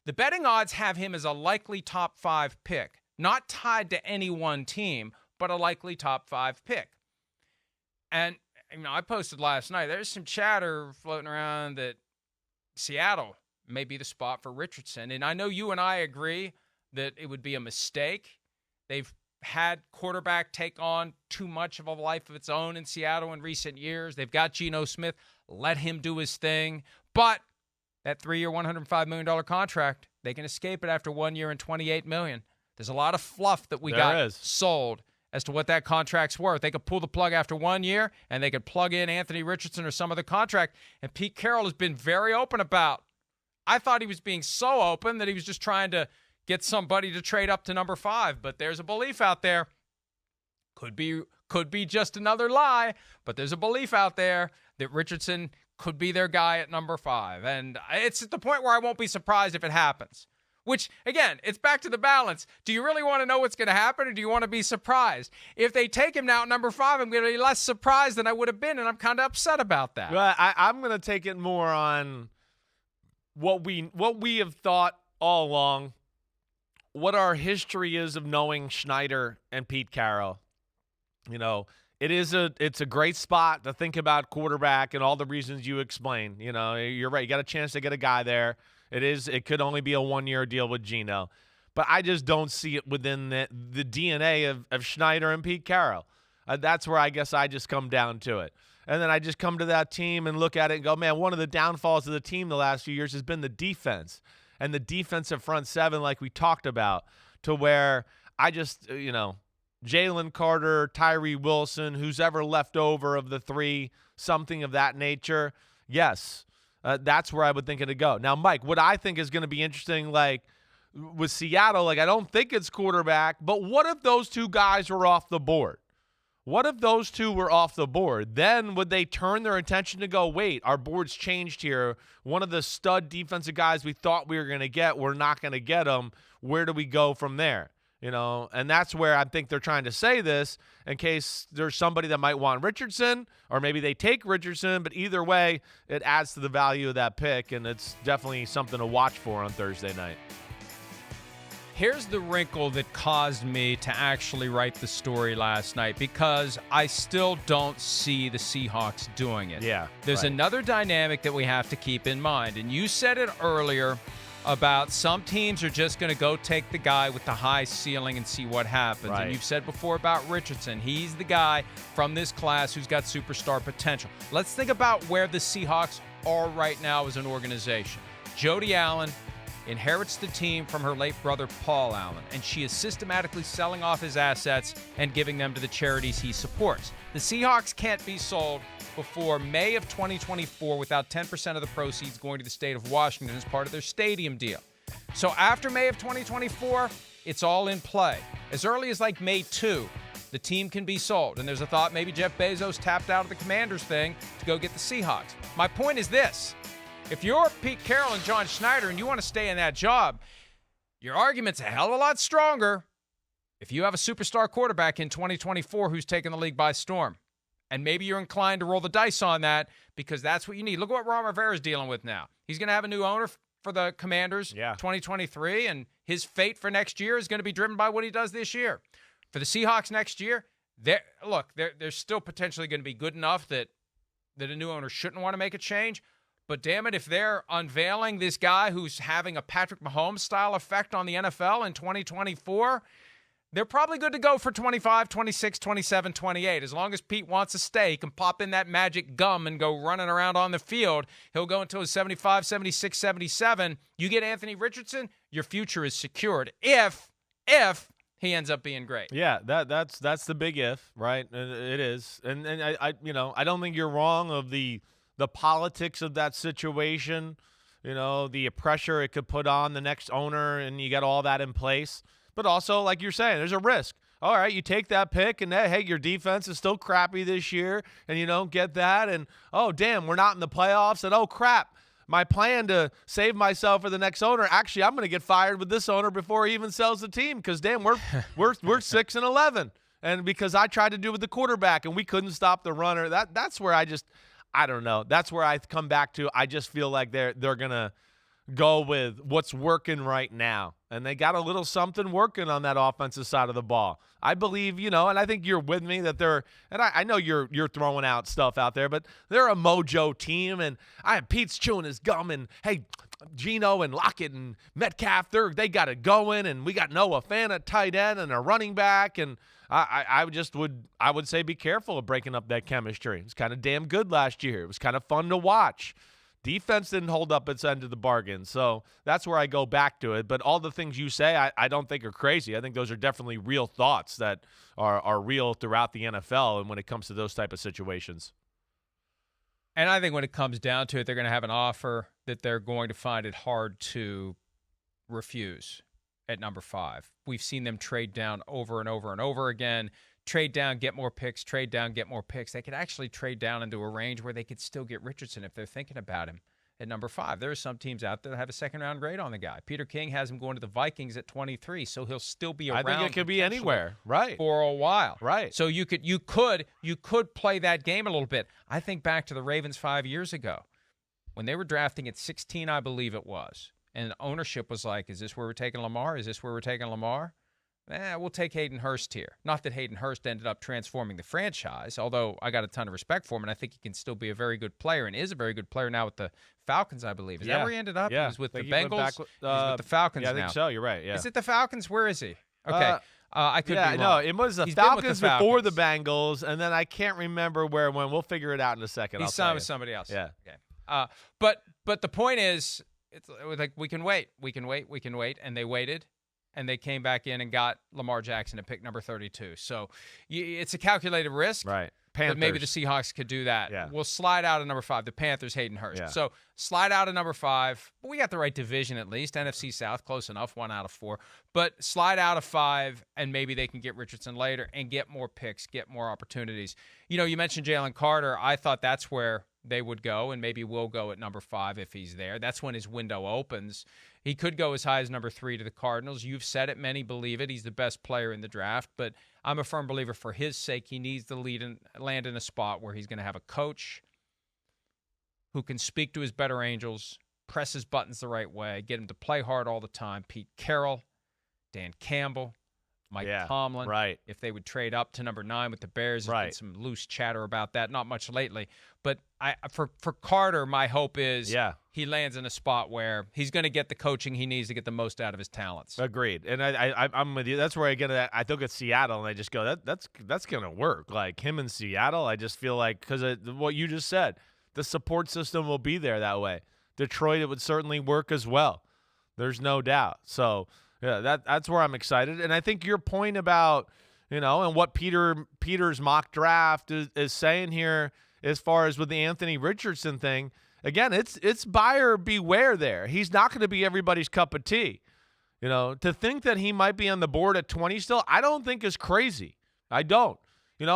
The betting odds have him as a likely top 5 pick, not tied to any one team, but a likely top 5 pick. And I posted last night, there's some chatter floating around that Seattle may be the spot for Richardson. And I know you and I agree that it would be a mistake. They've had quarterback take on too much of a life of its own in Seattle in recent years. They've got Geno Smith. Let him do his thing. But that 3-year, $105 million contract, they can escape it after 1 year and $28 million. There's a lot of fluff that we got sold as to what that contract's worth. They could pull the plug after 1 year, and they could plug in Anthony Richardson or some other contract. And Pete Carroll has been very open about. I thought he was being so open that he was just trying to get somebody to trade up to number 5. But there's a belief out there. Could be just another lie, but there's a belief out there that Richardson could be their guy at number 5. And it's at the point where I won't be surprised if it happens. Which, again, it's back to the balance. Do you really want to know what's going to happen, or do you want to be surprised? If they take him now at number 5, I'm going to be less surprised than I would have been, and I'm kind of upset about that. Well, I'm going to take it more on what we have thought all along, what our history is of knowing Schneider and Pete Carroll. It's a great spot to think about quarterback and all the reasons you explained. You're right. You got a chance to get a guy there. It could only be a 1-year deal with Geno. But I just don't see it within the DNA of Schneider and Pete Carroll. That's where I guess I just come down to it. And then I just come to that team and look at it and go, man, one of the downfalls of the team the last few years has been the defense. And the defensive front seven, like we talked about, to where I just, Jalen Carter, Tyree Wilson, who's ever left over of the 3, something of that nature. Yes, that's where I would think it'd go. Now, Mike, what I think is going to be interesting, like with Seattle, I don't think it's quarterback, but what if those 2 guys were off the board? What if those 2 were off the board? Then would they turn their attention to go, wait, our board's changed here. One of the stud defensive guys we thought we were going to get, we're not going to get him. Where do we go from there? And that's where I think they're trying to say this in case there's somebody that might want Richardson, or maybe they take Richardson, but either way, it adds to the value of that pick, and it's definitely something to watch for on Thursday night. Here's the wrinkle that caused me to actually write the story last night, because I still don't see the Seahawks doing it. Yeah. There's another dynamic that we have to keep in mind, and you said it earlier about some teams are just going to go take the guy with the high ceiling and see what happens. Right. And you've said before about Richardson. He's the guy from this class who's got superstar potential. Let's think about where the Seahawks are right now as an organization. Jody Allen inherits the team from her late brother, Paul Allen, and she is systematically selling off his assets and giving them to the charities he supports. The Seahawks can't be sold before May of 2024 without 10% of the proceeds going to the state of Washington as part of their stadium deal. So after May of 2024, it's all in play. As early as May 2, the team can be sold. And there's a thought maybe Jeff Bezos tapped out of the Commanders thing to go get the Seahawks. My point is this. If you're Pete Carroll and John Schneider and you want to stay in that job, your argument's a hell of a lot stronger if you have a superstar quarterback in 2024 who's taken the league by storm. And maybe you're inclined to roll the dice on that because that's what you need. Look at what Ron Rivera's dealing with now. He's going to have a new owner for the Commanders 2023, and his fate for next year is going to be driven by what he does this year. For the Seahawks next year, they're still potentially going to be good enough that a new owner shouldn't want to make a change. But damn it, if they're unveiling this guy who's having a Patrick Mahomes-style effect on the NFL in 2024, they're probably good to go for 25, 26, 27, 28. As long as Pete wants to stay, he can pop in that magic gum and go running around on the field. He'll go until his 75, 76, 77. You get Anthony Richardson, your future is secured if he ends up being great. Yeah, that's the big if, right? It is. And I don't think you're wrong of the politics of that situation, the pressure it could put on the next owner, and you got all that in place. But also, like you're saying, there's a risk. All right, you take that pick, and hey, your defense is still crappy this year, and you don't get that, and oh, damn, we're not in the playoffs, and oh, crap, my plan to save myself for the next owner, actually, I'm going to get fired with this owner before he even sells the team because, damn, we're 6-11, and because I tried to do with the quarterback, and we couldn't stop the runner. That's where I don't know. That's where I come back to. I just feel like they're gonna go with what's working right now. And they got a little something working on that offensive side of the ball. I believe, and I think you're with me that they're – and I know you're throwing out stuff out there, but they're a mojo team. And Pete's chewing his gum. And, hey, Geno and Lockett and Metcalf, they got it going. And we got Noah Fant at tight end and a running back. And I would say be careful of breaking up that chemistry. It was kind of damn good last year. It was kind of fun to watch. Defense didn't hold up its end of the bargain, so that's where I go back to it. But all the things you say, I don't think are crazy. I think those are definitely real thoughts that are real throughout the NFL and when it comes to those type of situations. And I think when it comes down to it, they're going to have an offer that they're going to find it hard to refuse at number 5. We've seen them trade down over and over and over again. Trade down, get more picks, trade down, get more picks. They could actually trade down into a range where they could still get Richardson if they're thinking about him at number 5. There are some teams out there that have a second-round grade on the guy. Peter King has him going to the Vikings at 23, so he'll still be around. I think it could be anywhere, right? For a while, right? So you could play that game a little bit. I think back to the Ravens 5 years ago when they were drafting at 16, I believe it was, and ownership was like, "Is this where we're taking Lamar? Is this where we're taking Lamar?" We'll take Hayden Hurst here. Not that Hayden Hurst ended up transforming the franchise, although I got a ton of respect for him, and I think he can still be a very good player and is a very good player now with the Falcons, I believe. Is that where he ended up? Yeah. He was with the Bengals. He's with the Falcons now. Yeah, I think so. You're right. Yeah. Is it the Falcons? Where is he? Okay. I could be wrong. No, it was the Falcons before the Bengals, and then I can't remember when. We'll figure it out in a second. He signed with somebody else. Yeah. Okay. But the point is, it's like we can wait, and they waited. And they came back in and got Lamar Jackson at pick number 32. So it's a calculated risk. Right. Panthers. But maybe the Seahawks could do that. Yeah. We'll slide out of number 5. The Panthers, Hayden Hurst. Yeah. So slide out of number 5. But we got the right division at least. NFC South, close enough, 1 out of 4. But slide out of 5, and maybe they can get Richardson later and get more picks, get more opportunities. You mentioned Jalen Carter. I thought that's where they would go, and maybe will go at number 5 if he's there. That's when his window opens. He could go as high as number 3 to the Cardinals. You've said it. Many believe it. He's the best player in the draft. But I'm a firm believer for his sake, he needs to land in a spot where he's going to have a coach who can speak to his better angels, press his buttons the right way, get him to play hard all the time. Pete Carroll, Dan Campbell, Mike Tomlin. Right. If they would trade up to number 9 with the Bears. There's been some loose chatter about that. Not much lately. But for Carter, my hope is he lands in a spot where he's going to get the coaching he needs to get the most out of his talents. Agreed. And I'm with you. That's where I look at Seattle and I just go, that's going to work. Like him in Seattle, I just feel like because of what you just said, the support system will be there that way. Detroit, it would certainly work as well. There's no doubt. So yeah, that's where I'm excited. And I think your point about, and what Peter's mock draft is saying here as far as with the Anthony Richardson thing, again, it's buyer beware there. He's not going to be everybody's cup of tea. To think that he might be on the board at 20 still, I don't think is crazy. I don't. This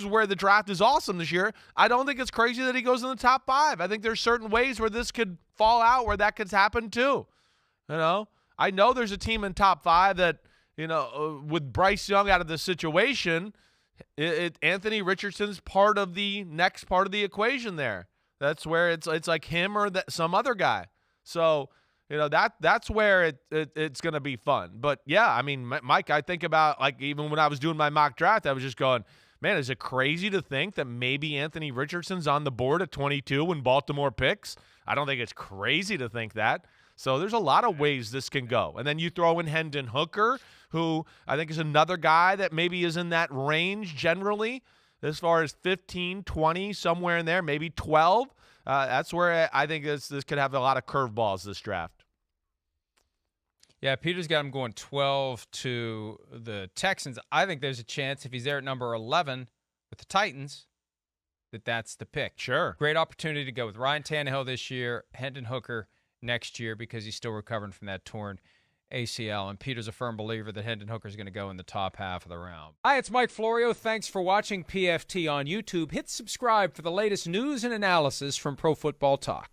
is where the draft is awesome this year. I don't think it's crazy that he goes in the top 5. I think there's certain ways where this could fall out where that could happen too. I know there's a team in top 5 that, with Bryce Young out of the situation, Anthony Richardson's part of the next part of the equation there. That's where it's like him or some other guy. So, that's where it's going to be fun. But, yeah, I mean, Mike, I think about, like, even when I was doing my mock draft, I was just going, man, is it crazy to think that maybe Anthony Richardson's on the board at 22 when Baltimore picks? I don't think it's crazy to think that. So there's a lot of ways this can go. And then you throw in Hendon Hooker, who I think is another guy that maybe is in that range generally as far as 15, 20, somewhere in there, maybe 12. That's where I think this could have a lot of curveballs this draft. Yeah, Peter's got him going 12 to the Texans. I think there's a chance if he's there at number 11 with the Titans that's the pick. Sure. Great opportunity to go with Ryan Tannehill this year, Hendon Hooker next year because he's still recovering from that torn ACL. And Peter's a firm believer that Hendon Hooker is going to go in the top half of the round. Hi, it's Mike Florio. Thanks for watching PFT on YouTube. Hit subscribe for the latest news and analysis from Pro Football Talk.